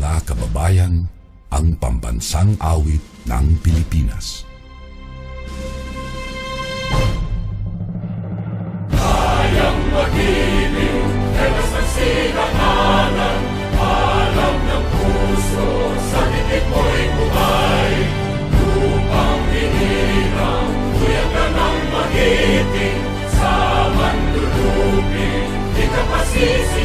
mga kababayan, ang pambansang awit ng Pilipinas. Kayang mag-ibig, telas ng sinakanan, alam ng puso, sa titik mo'y buhay. Lupang hinirang, tuyag ka ng magiting, sa manlulupin, di ka pasisi.